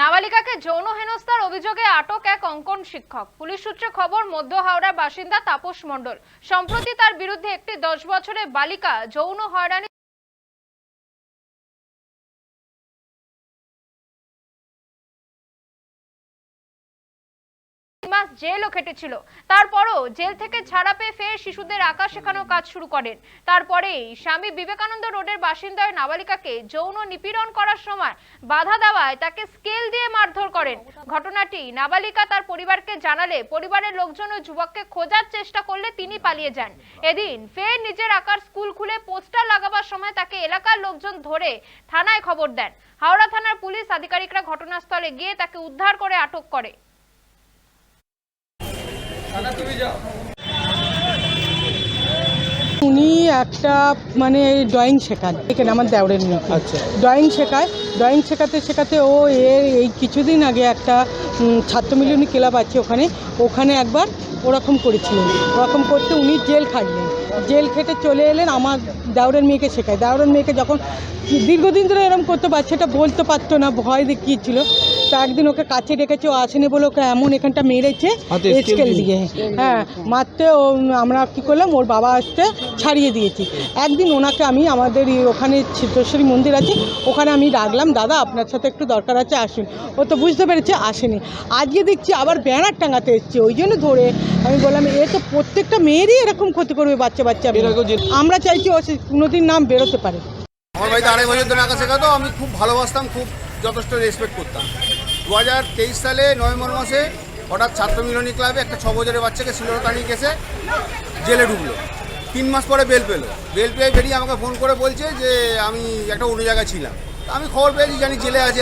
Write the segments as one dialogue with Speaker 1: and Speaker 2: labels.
Speaker 1: নাবালিকাকে যৌন হেনস্থার অভিযোগে আটক এক অঙ্কন শিক্ষক। পুলিশ সূত্রে খবর, মধ্য হাওড়ার বাসিন্দা তাপস মণ্ডল। সম্প্রতি তার বিরুদ্ধে একটি 10 বছরের বালিকা যৌন হয়রানি মাস জেলও খেটেছিল। তারপরও জেল থেকে ছাড়া পেয়ে ফের শিশুদের আঁকা শেখানোর কাজ শুরু করেন। তারপরেই স্বামী বিবেকানন্দ রোডের বাসিন্দার নাবালিকাকে যৌন নিপীড়ন করার সময় বাধা দেওয়ায় তাকে স্কেল দিয়ে মারধর করেন। ঘটনাটি নাবালিকা তার পরিবারকে জানালে পরিবারের লোকজন ওই যুবককে খোঁজার চেষ্টা করলে তিনি পালিয়ে যান। এদিন ফের নিজের আঁকার স্কুল খুলে পোস্টার লাগাবার সময় তাকে এলাকার লোকজন ধরে থানায় খবর দেন। হাওড়া থানার পুলিশ আধিকারিকরা ঘটনাস্থলে গিয়ে তাকে উদ্ধার করে আটক করে।
Speaker 2: উনি একটা মানে ড্রয়িং শেখান এখানে আমার দেওরের মেয়ে।
Speaker 3: আচ্ছা,
Speaker 2: ড্রয়িং শেখায়। ড্রয়িং শেখাতে ও এই কিছুদিন আগে একটা ছাত্রমিলনী ক্লাব আছে ওখানে একবার ওরকম করেছিলেন। ওরকম করতে উনি জেল খাটলেন। জেল খেটে চলে এলেন। আমার দেওরের মেয়েকে শেখায়। দেওরের মেয়েকে যখন দীর্ঘদিন ধরে এরকম করতে পারছে, এটা বলতে পারতো না, ভয় দেখিয়েছিল। তা একদিন ওকে কাছে ডেকেছে, ও আসেনি বলে ওকে এমন এখানটা মেরেছে স্কেল দিয়ে। হ্যাঁ, মারতে ও আমরা কী করলাম, ওর বাবা আসতে ছাড়িয়ে দিয়েছি। একদিন ওনাকে আমি আমাদের ওখানে সিদ্ধেশ্বরী মন্দির আছে, ওখানে আমি ডাকলাম, দাদা আপনার সাথে একটু দরকার আছে, আসুন। ও তো বুঝতে পেরেছে, আসেনি। আজকে দেখছি আবার ব্যানার টাঙাতে এসছে। ওই জন্য ধরে আমি বললাম, এ তো প্রত্যেকটা মেয়েরই এরকম ক্ষতি করবে বাচ্চা। আমরা চাইছি ও কোনোদিন নাম বেরোতে পারে।
Speaker 3: আমার বাড়িতে 2.5 বছর ধরে আঁকা শেখাতো। আমি খুব ভালোবাসতাম, খুব যথেষ্ট রেসপেক্ট করতাম। 2023 সালে নভেম্বর মাসে হঠাৎ ছাত্রমিলনী ক্লাবে একটা 6 বছরের বাচ্চাকে শ্লীলতাহানি কেসে জেলে ঢুকলো। 3 মাস পরে বেল পেলো। বেল পেয়ে বেরিয়ে আমাকে ফোন করে বলছে যে আমি একটা অন্য জায়গায় ছিলাম। আমি খবর পেয়েছি, জানি জেলে আছে।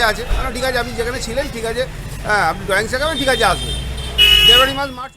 Speaker 3: ঠিক আছে, আপনি যেখানে ছিলেন ঠিক আছে, হ্যাঁ আপনি ড্রয়িং শেখাবেন, ঠিক আছে আসবেন। February March